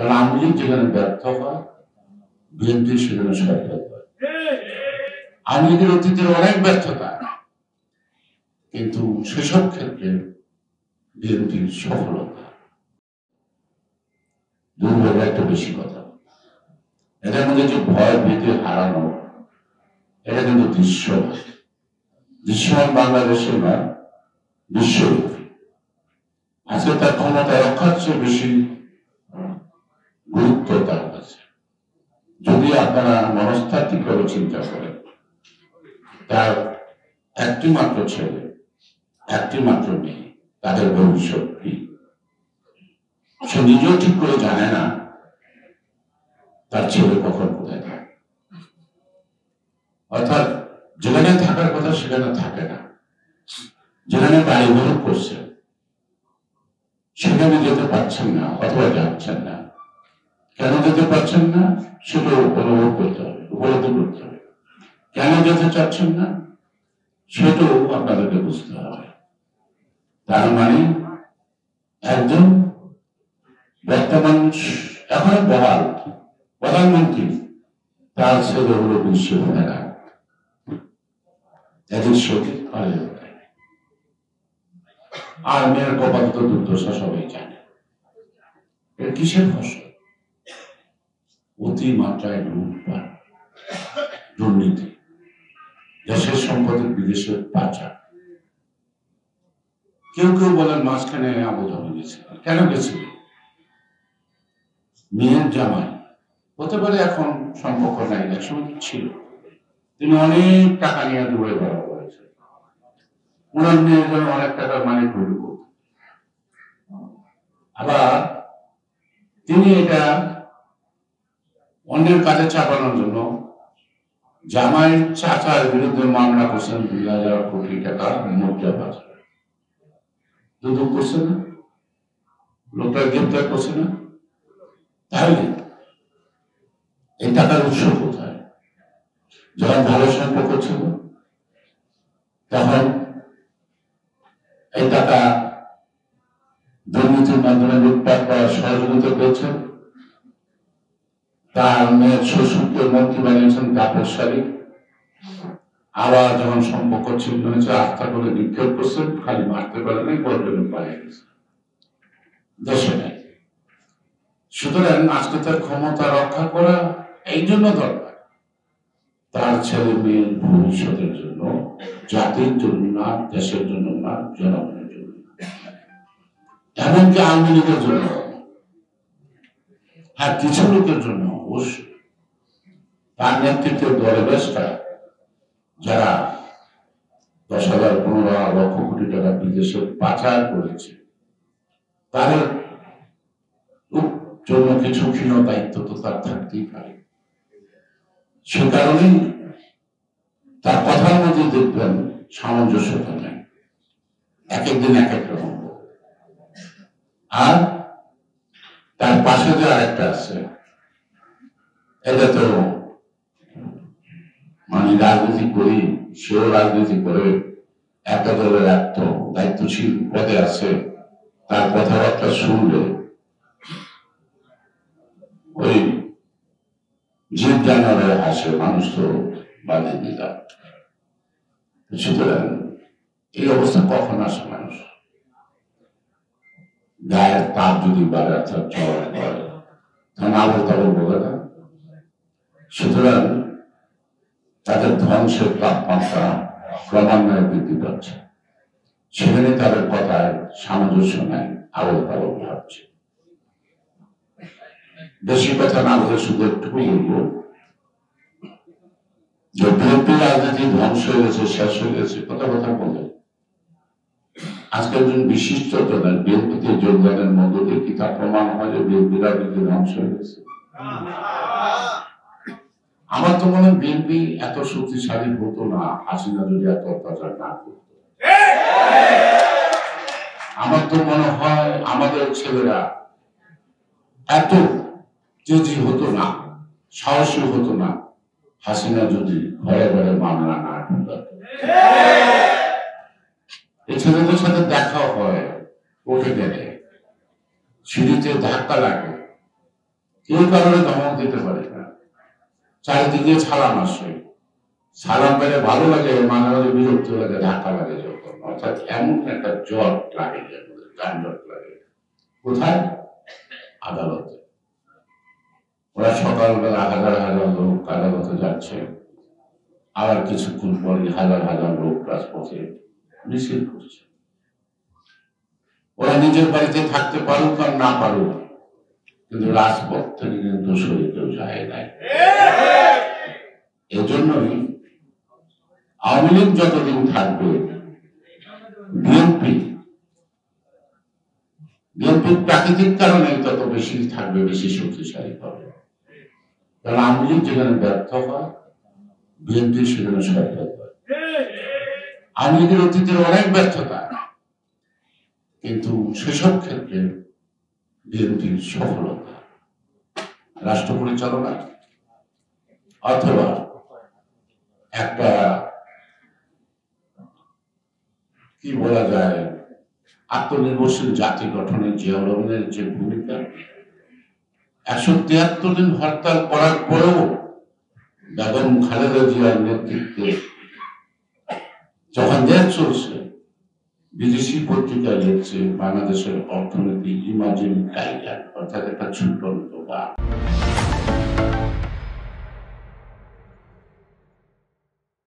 কারণ আওয়ামী লীগ যেখানে ব্যর্থ হয়, বিএনপি সেখানে সফল হয়। আওয়ামী লীগের অতীতের অনেক ব্যর্থতা, কিন্তু সেসব ক্ষেত্রে বিএনপির সফলতা। দুর্ভাগ্য একটা বেশি কথা, এটার মধ্যে যে ভয় ভীতি হারানো, এটা কিন্তু দৃশ্যমান বাংলাদেশে নয়, বিশ্বব্যাপী। আজকে তার ক্ষমতা রক্ষার চেয়ে বেশি গুরুত্ব তার কাছে। যদি আপনারা মনস্তাত্ত্বিকভাবে চিন্তা করেন, তার একটি মাত্র ছেলে, একটি মাত্র মেয়ে, তাদের ভবিষ্যৎ কি সে নিজেও ঠিক করে জানে না তার ছেলে কখন কোথায় থাকে। অর্থাৎ যেখানে থাকার কথা সেখানে থাকে না, যেখানে বাড়ি ঘর করছে সেখানে যেতে পারছেন না অথবা যাচ্ছেন না। কেন যেতে পারছেন না সেটা অনুভব করতে হবে, উপলব্ধি করতে হবে। কেন যেতে চাচ্ছেন না সেটাও আপনাদেরকে বুঝতে হবে। তার মানে একজন বর্তমান এখন বহাল প্রধানমন্ত্রী, তার ছেলে হলো বিশ্বের ফেরা, এদের সঠিক পারে আর মেয়ের কপাল তো দুর্দশা সবাই জানে। এর কিসের ফসল? অতিমাত্রায় লুটপাট, দুর্নীতি, দেশের সম্পদের বিদেশে পাচার। কেউ কেউ বলেন মাঝখানে আবুধাবি গেছিল। কেন গেছিল? মেয়ের জামাই হতে পারে, এখন সম্পর্ক নাই, একসময় ছিল। তিনি অনেক টাকা নিয়ে দূরে বেড়া করেছেন, ওনার মেয়ের জন্য অনেক টাকার মালিক হইল। আবার তিনি এটা অন্যের কাজে চাপানোর জন্য জামাই চাচার বিরুদ্ধে মামলা করছেন ২,০০০ কোটি টাকা মুদ্রা পাচার। দুদক করছে না, লোকটা গ্রেপ্তার করছে না। তাহলে এই টাকার উৎস কোথায়? যখন ভালো সম্পর্ক ছিল তখন এই টাকা দুর্নীতির মাধ্যমে লুটপাট করার সহযোগিতা করেছেন। তার মেয়ের শ্বশুরকে মন্ত্রী বানিয়েছেন তাপস্বালী। আবার যখন সম্পর্ক ছিন্ন হয়েছে আস্থা করে নিক্ষেপ করছেন, খালি মারতে পারে নাই, বলবেন পালিয়ে গেছে, দেশে নেই। সুতরাং আজকে তার ক্ষমতা রক্ষা করা এই জন্য দরকার, তার ছেলে মেয়ের ভবিষ্যতের জন্য, জাতির জন্য না, দেশের জন্য না, জনগণের জন্য, এমনকি আওয়ামী লীগের জন্য। হ্যাঁ, কিছু লোকের জন্য অবশ্যই। তার নেতৃত্বে দলে বেশটা যারা ১০,০০০ ১৫ লক্ষ কোটি টাকা বিদেশে পাচার করেছে, তাদের জন্য কিছু ক্ষীণ দায়িত্ব তো তার থাকতেই পারে। সে কারণেই তার কথার মধ্যে দেখবেন সামঞ্জস্যতা নেই, এক একদিন এক এক রকম। আর তার পাশে যে আরেকটা আছে, এটা তো মানে রাজনীতি করি, সেও রাজনীতি করে, একটা দলের এত দায়িত্বশীল পদে আছে, তার কথাবার্তা শুনলে ওই জীব জানোয়ারের হাসে, মানুষ তো বাদে দিলাম। সুতরাং এই অবস্থা কখন আসে? মানুষ গায়ের তাপ যদি বাড়ে, অর্থাৎ জ্বর করে, তখন আবল তাবল বলে না। সুতরাং তাদের ধ্বংসের তাপমাত্রা ক্রমান্বয়ে বৃদ্ধি পাচ্ছে, সেখানে তাদের কথায় সামঞ্জস্য নাই, আবল তাবল ভাবছে। বেশি কথা না বলে শুধু একটুকু বলবো যে বিএনপি রাজনীতি ধ্বংস হয়ে গেছে, শেষ হয়ে গেছে, কথা বলে আজকে একজন বিশিষ্ট দলের বিএনপিতে যোগদানের মধ্য দিয়ে কি তা প্রমাণ হয় যে বিএনপি রাজনীতি ধ্বংস হয়ে গেছে? আমার তো মনে হয় বিএনপি এত শক্তিশালী হতো না হাসিনা যদি এত অত্যাচার না করত। আমার তো মনে হয় আমাদের ছেলেরা এত তেজি হতো না, সাহসী হতো না হাসিনা যদি ঘরে ঘরে মামলা না ঢুকাত। এই ছেলেদের সাথে দেখা হয়, কোর্টে গেলে সিঁড়িতে ধাক্কা লাগে, কেউ কারণে ধমক দিতে পারে না, চারিদিকে সালাম আসে, সালাম পেলে ভালো লাগে, মাঝে মাঝে বিরক্ত লাগে, ধাক্কা লাগে যখন, অর্থাৎ এমন একটা জট লাগে, যানজট লাগে। কোথায়? আদালতে। ওরা সকালবেলা হাজার হাজার লোক আদালতে যাচ্ছে, আবার কিছুক্ষণ পরে হাজার হাজার লোক রাজপথে মিছিল করছে। ওরা নিজের বাড়িতে থাকতে পারুক আর না পারুক, কিন্তু রাজপথ থেকে কিন্তু সরে কেউ যায় নাই। এজন্যই আওয়ামী লীগ যতদিন থাকবে, বিএনপি প্রাকৃতিক কারণে তত বেশি থাকবে, বেশি শক্তিশালী হবে। কারণ আওয়ামী লীগ যেখানে ব্যর্থ হয়, বিএনপি সেখানে সফল হয়। আওয়ামী লীগের অতীতের অনেক ব্যর্থতা, কিন্তু সেসব ক্ষেত্রে বিএনপির সফলতা, রাষ্ট্র পরিচালনা অথবা একটা কি বলা যায়, আত্মনির্ভরশীল জাতি গঠনে জিয়াউর রহমানের যে ভূমিকা, 173 দিন হরতাল করার পরেও বেগম খালেদা জিয়ার নেতৃত্বে যখন দেশ চলছে, বিদেশি পত্রিকা লিখছে বাংলাদেশের অর্থনীতি ইমার্জিং টাইগার, অর্থাৎ একটা ছুটন্ত বাঘ।